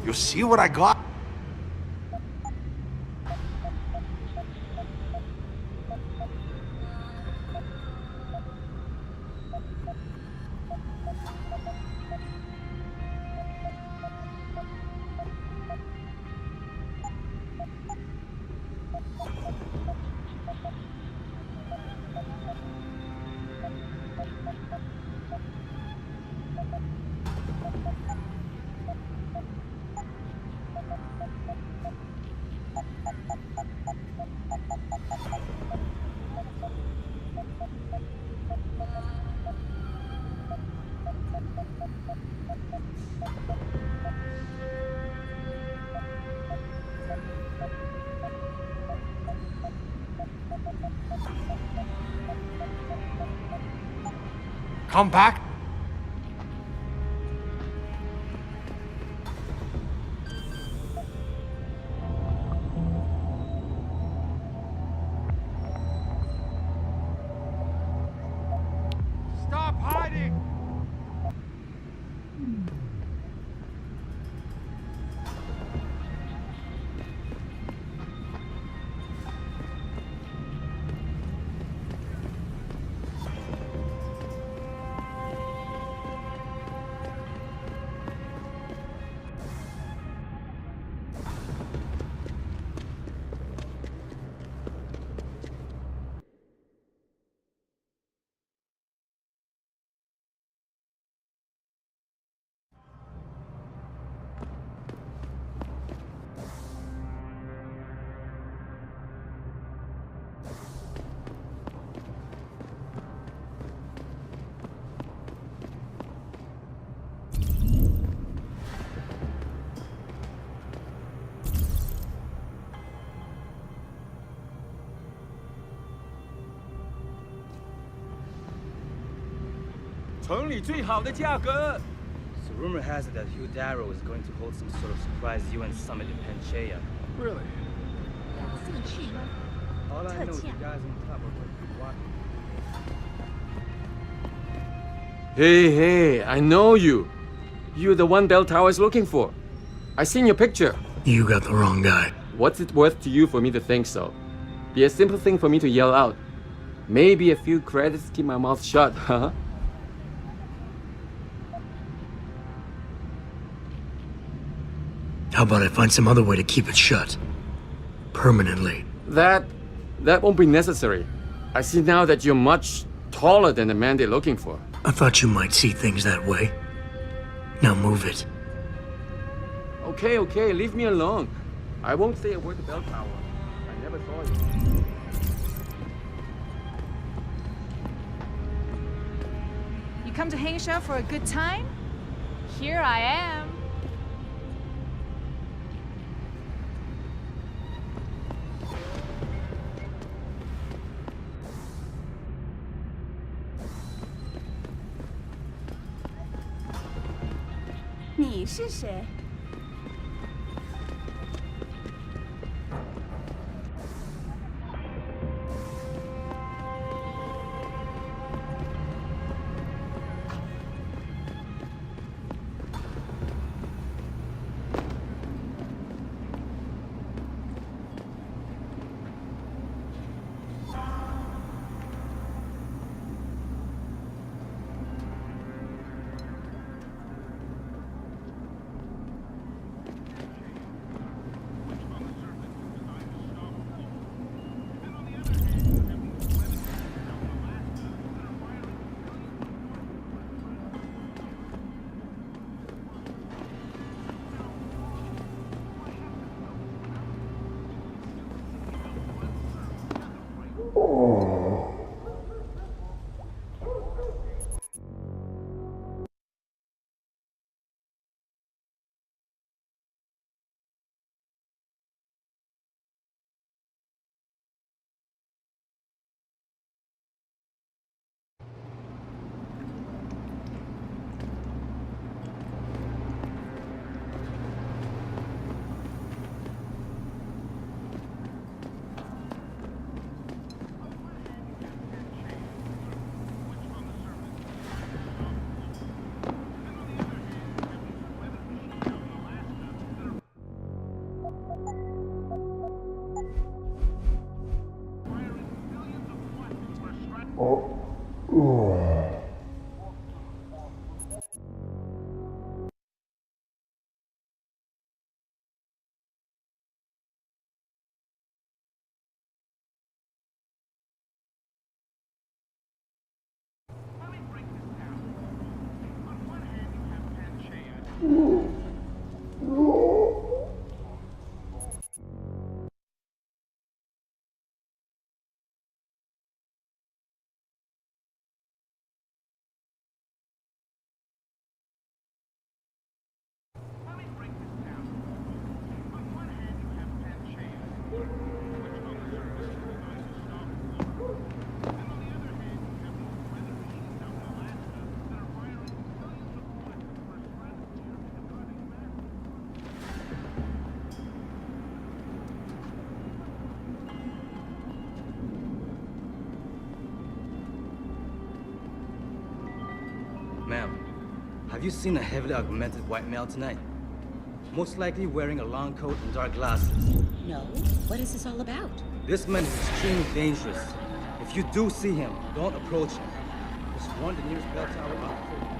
You see what I got? Come back. Stop hiding. So rumor has it that Hugh Darrow is going to hold some sort of surprise UN summit in Panchea. Really? All I know is the guys on top are going to be watching. Hey, I know you. You're the one Bell Tower is looking for. I seen your picture. You got the wrong guy. What's it worth to you for me to think so? Be a simple thing for me to yell out. Maybe a few credits keep my mouth shut, huh? How about I find some other way to keep it shut? Permanently. That won't be necessary. I see now that you're much taller than the man they're looking for. I thought you might see things that way. Now move it. Okay, leave me alone. I won't say a word to Bell Tower. I never saw you. You come to Hangsha for a good time? Here I am. "你是谁？" Ma'am, have you seen a heavily augmented white male tonight? Most likely wearing a long coat and dark glasses. No? What is this all about? This man is extremely dangerous. If you do see him, don't approach him. Just warn the nearest bell tower on the foot.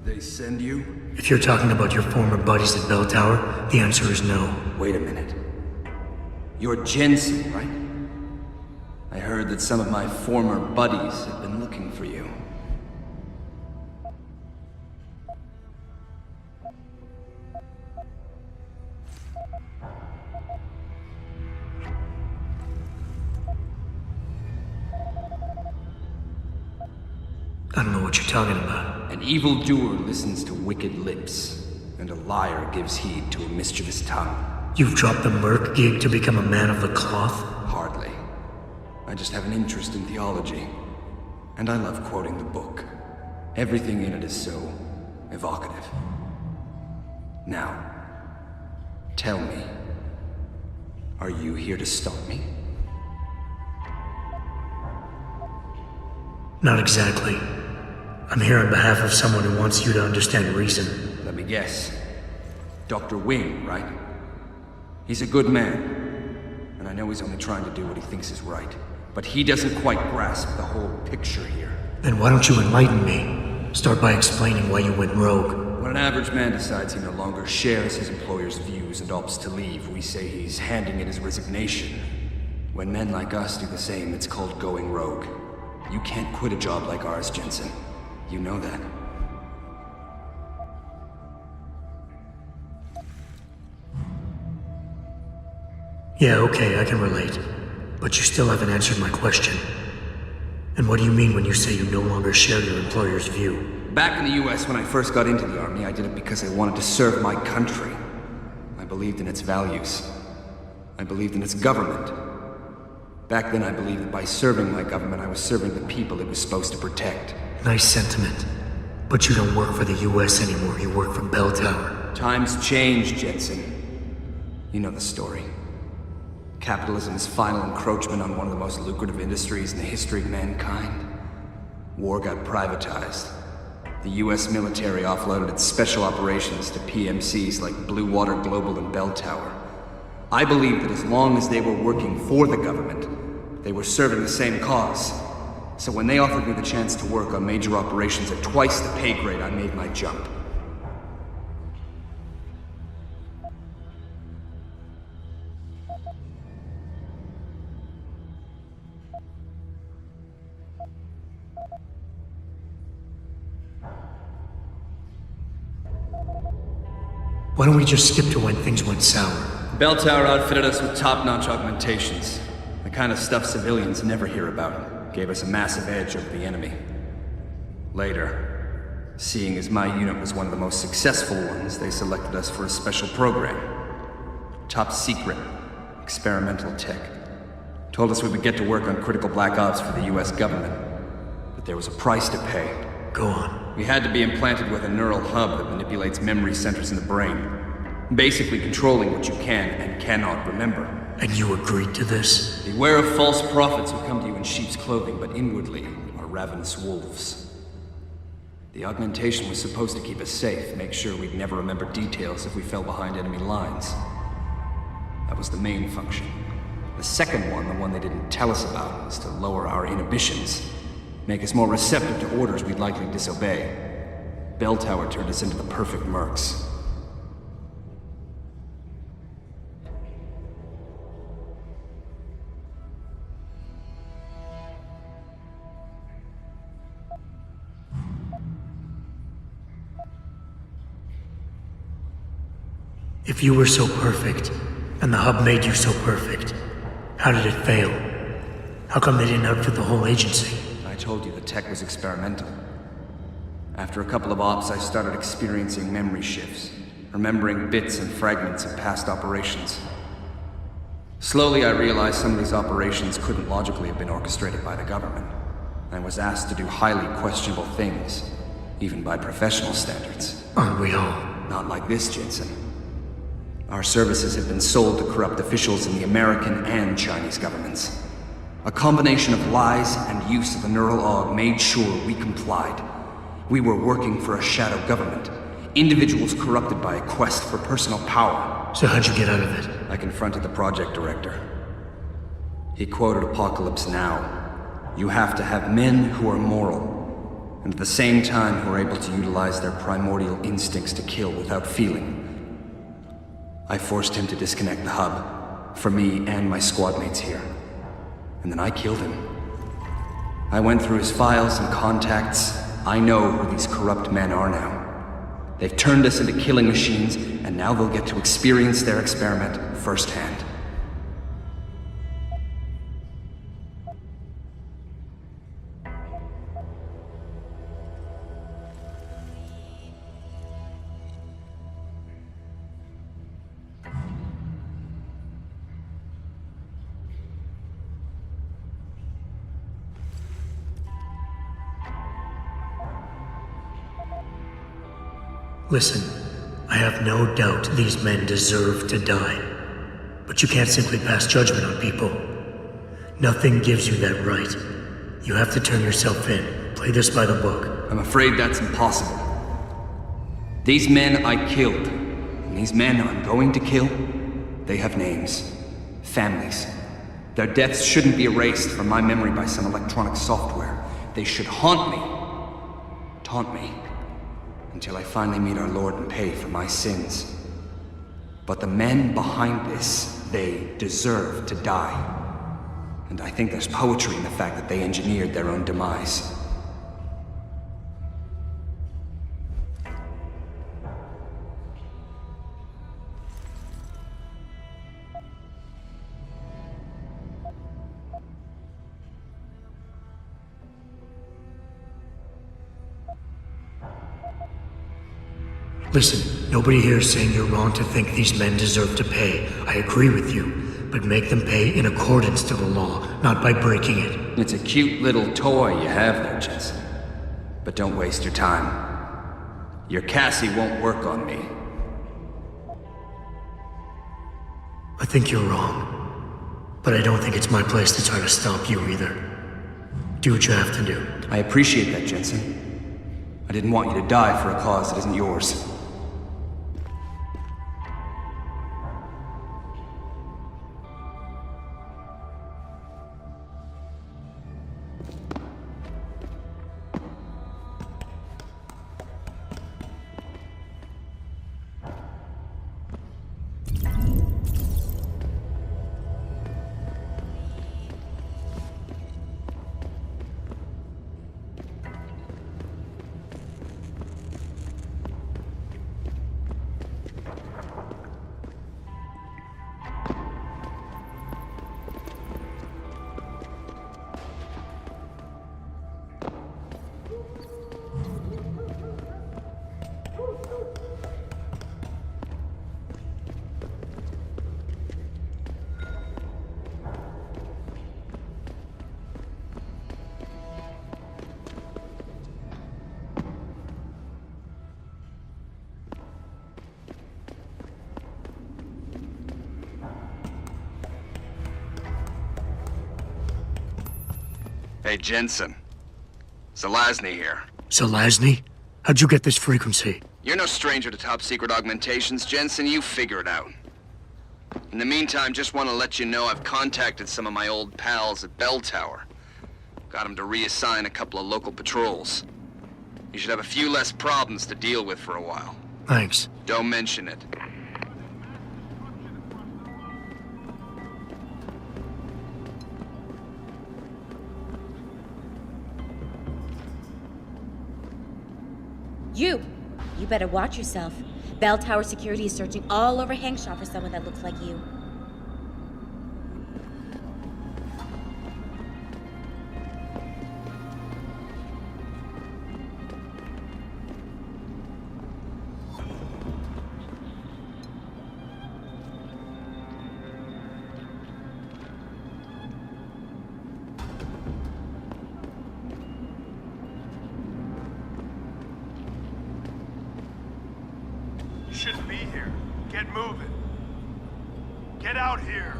They send you? If you're talking about your former buddies at Bell Tower, the answer is no. Wait a minute. You're Jensen, right? I heard that some of my former buddies have been looking for you. I don't know what you're talking about. An evildoer listens to wicked lips, and a liar gives heed to a mischievous tongue. You've dropped the merc gig to become a man of the cloth? Hardly. I just have an interest in theology, and I love quoting the book. Everything in it is so evocative. Now, tell me, are you here to stop me? Not exactly. I'm here on behalf of someone who wants you to understand reason. Let me guess. Dr. Wing, right? He's a good man, and I know he's only trying to do what he thinks is right. But he doesn't quite grasp the whole picture here. Then why don't you enlighten me? Start by explaining why you went rogue. When an average man decides he no longer shares his employer's views and opts to leave, we say he's handing in his resignation. When men like us do the same, it's called going rogue. You can't quit a job like ours, Jensen. You know that. Yeah, okay, I can relate. But you still haven't answered my question. And what do you mean when you say you no longer share your employer's view? Back in the US, when I first got into the army, I did it because I wanted to serve my country. I believed in its values. I believed in its government. Back then, I believed that by serving my government, I was serving the people it was supposed to protect. Nice sentiment. But you don't work for the US anymore, you work for Bell Tower. Times change, Jensen. You know the story. Capitalism's final encroachment on one of the most lucrative industries in the history of mankind. War got privatized. The US military offloaded its special operations to PMCs like Blue Water Global and Bell Tower. I believe that as long as they were working for the government, they were serving the same cause. So when they offered me the chance to work on major operations at twice the pay grade, I made my jump. Why don't we just skip to when things went sour? Bell Tower outfitted us with top-notch augmentations. The kind of stuff civilians never hear about. Gave us a massive edge over the enemy. Later, seeing as my unit was one of the most successful ones, they selected us for a special program. Top secret, experimental tech. Told us we would get to work on critical black ops for the US government. But there was a price to pay. Go on. We had to be implanted with a neural hub that manipulates memory centers in the brain. Basically controlling what you can and cannot remember. And you agreed to this? Beware of false prophets who come to you in sheep's clothing, but inwardly are ravenous wolves. The augmentation was supposed to keep us safe, make sure we'd never remember details if we fell behind enemy lines. That was the main function. The second one, the one they didn't tell us about, was to lower our inhibitions. Make us more receptive to orders we'd likely disobey. Bell Tower turned us into the perfect mercs. If you were so perfect, and the hub made you so perfect, how did it fail? How come they didn't outfit the whole agency? I told you the tech was experimental. After a couple of ops, I started experiencing memory shifts, remembering bits and fragments of past operations. Slowly, I realized some of these operations couldn't logically have been orchestrated by the government, and was asked to do highly questionable things, even by professional standards. Aren't we all? Not like this, Jensen. Our services have been sold to corrupt officials in the American and Chinese governments. A combination of lies and use of the neural aug made sure we complied. We were working for a shadow government. Individuals corrupted by a quest for personal power. So how'd you get out of it? I confronted the project director. He quoted Apocalypse Now. You have to have men who are moral, and at the same time who are able to utilize their primordial instincts to kill without feeling. I forced him to disconnect the hub, for me and my squad mates here. And then I killed him. I went through his files and contacts. I know who these corrupt men are now. They've turned us into killing machines, and now they'll get to experience their experiment firsthand. Listen, I have no doubt these men deserve to die. But you can't simply pass judgment on people. Nothing gives you that right. You have to turn yourself in. Play this by the book. I'm afraid that's impossible. These men I killed, and these men I'm going to kill, they have names, families. Their deaths shouldn't be erased from my memory by some electronic software. They should haunt me, taunt me, until I finally meet our Lord and pay for my sins. But the men behind this, they deserve to die. And I think there's poetry in the fact that they engineered their own demise. Listen, nobody here is saying you're wrong to think these men deserve to pay. I agree with you, but make them pay in accordance to the law, not by breaking it. It's a cute little toy you have there, Jensen. But don't waste your time. Your Cassie won't work on me. I think you're wrong. But I don't think it's my place to try to stop you either. Do what you have to do. I appreciate that, Jensen. I didn't want you to die for a cause that isn't yours. Hey, Jensen. Zelazny here. Zelazny? How'd you get this frequency? You're no stranger to top-secret augmentations, Jensen. You figure it out. In the meantime, just want to let you know I've contacted some of my old pals at Bell Tower. Got them to reassign a couple of local patrols. You should have a few less problems to deal with for a while. Thanks. Don't mention it. You better watch yourself. Bell Tower security is searching all over Hangshaw for someone that looks like you. You shouldn't be here. Get moving. Get out here.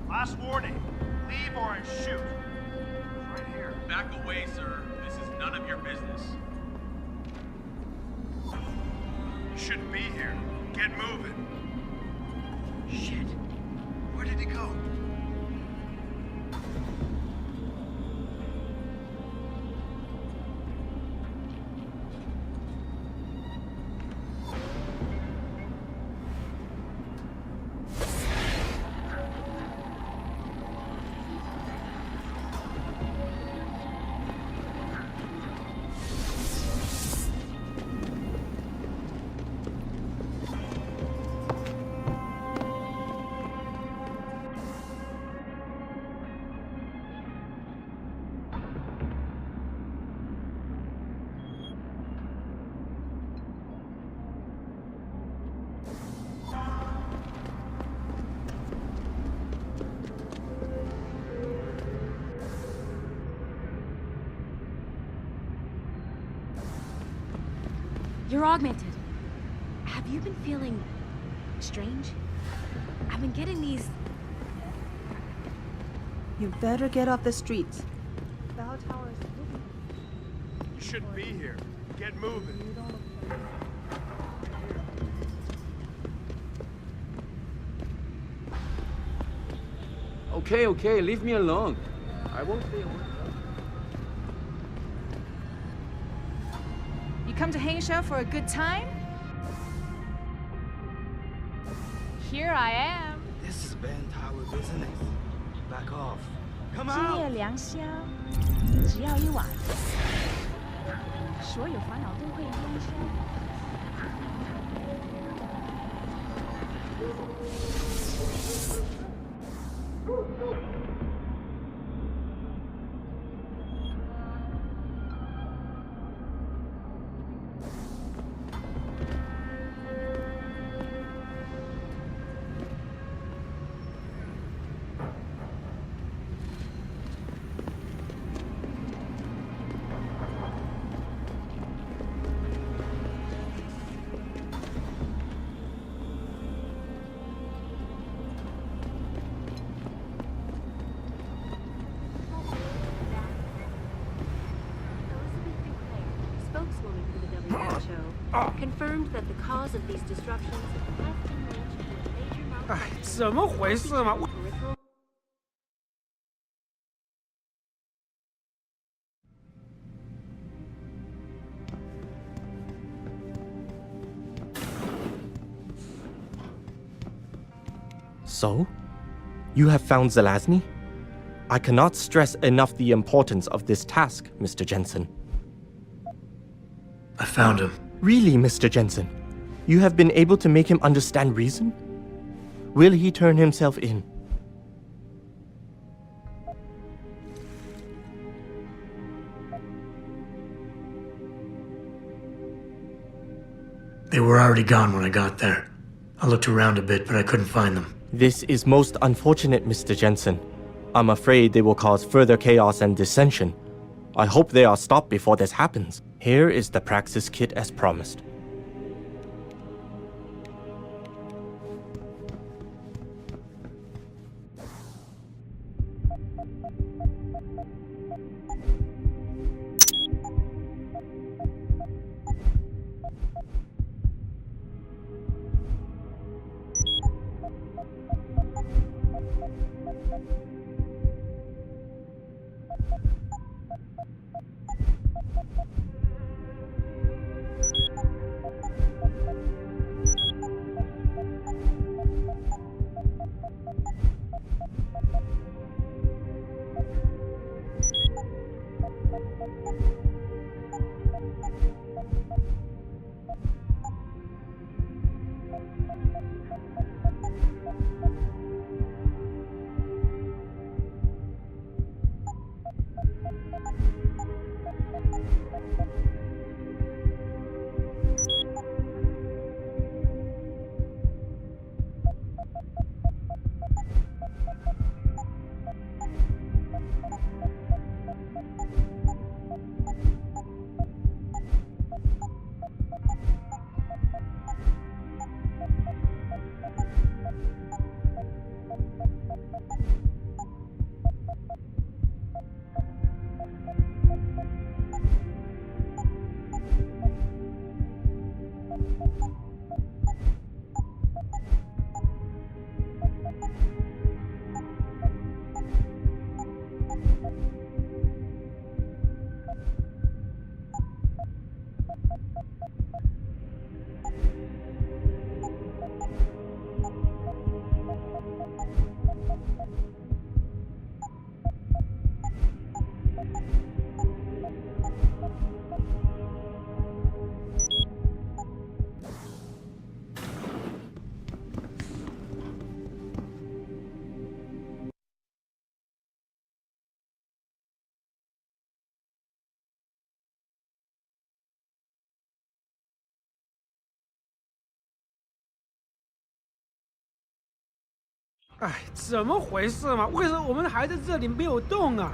Last warning. Leave or I shoot. Right here. Back away, sir. This is none of your business. You shouldn't be here. Get moving. Shit. Where did he go? You're augmented. Have you been feeling strange? I've been getting these... You better get off the streets. Bell Tower is You shouldn't be here. Get moving. Okay, leave me alone. I won't stay away. You come to Hangsha for a good time? Here I am. This is Bell Tower business. Back off. Come 今 out! 夜良宵，只要一晚，所有烦恼都会烟消。show confirmed that the cause of these disruptions has been matched to a major malfunction. 哎，怎么回事嘛？ Peripheral So? You have found Zelazny? I cannot stress enough the importance of this task, Mr. Jensen. I found him. Really, Mr. Jensen? You have been able to make him understand reason? Will he turn himself in? They were already gone when I got there. I looked around a bit, but I couldn't find them. This is most unfortunate, Mr. Jensen. I'm afraid they will cause further chaos and dissension. I hope they are stopped before this happens. Here is the Praxis kit as promised. "哎，怎么回事嘛？为什么我们还在这里没有动啊？"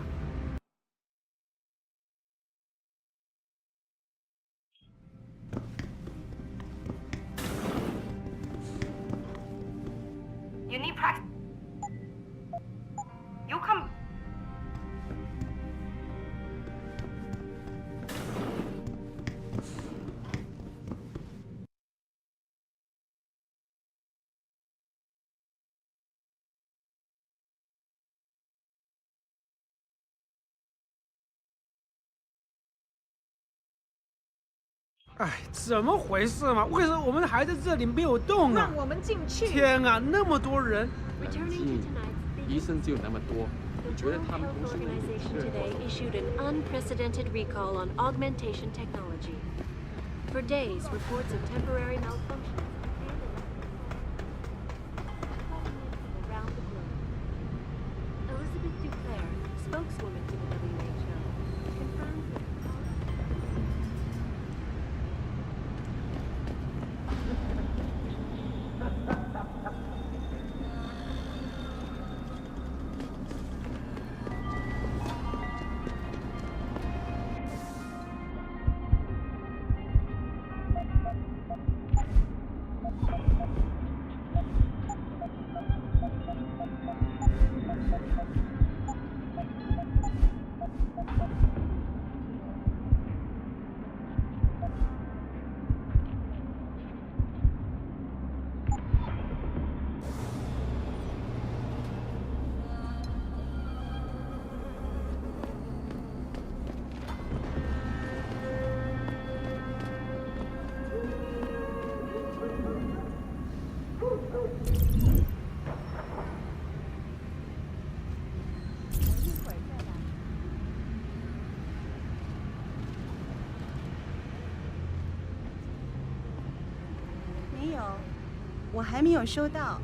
You need practice. You come. "哎，怎么回事嘛？为什么我们还在这里没有动啊？"让我们进去。天啊，那么多人！ 医生只有那么多，你觉得 World 他们 Health 不是 Organization today issued an unprecedented recall on augmentation technology. For days, reports of temporary malfunctions around the globe. Elizabeth Duclair, spokeswoman for the WHO, confirmed that 有，我还没有收到。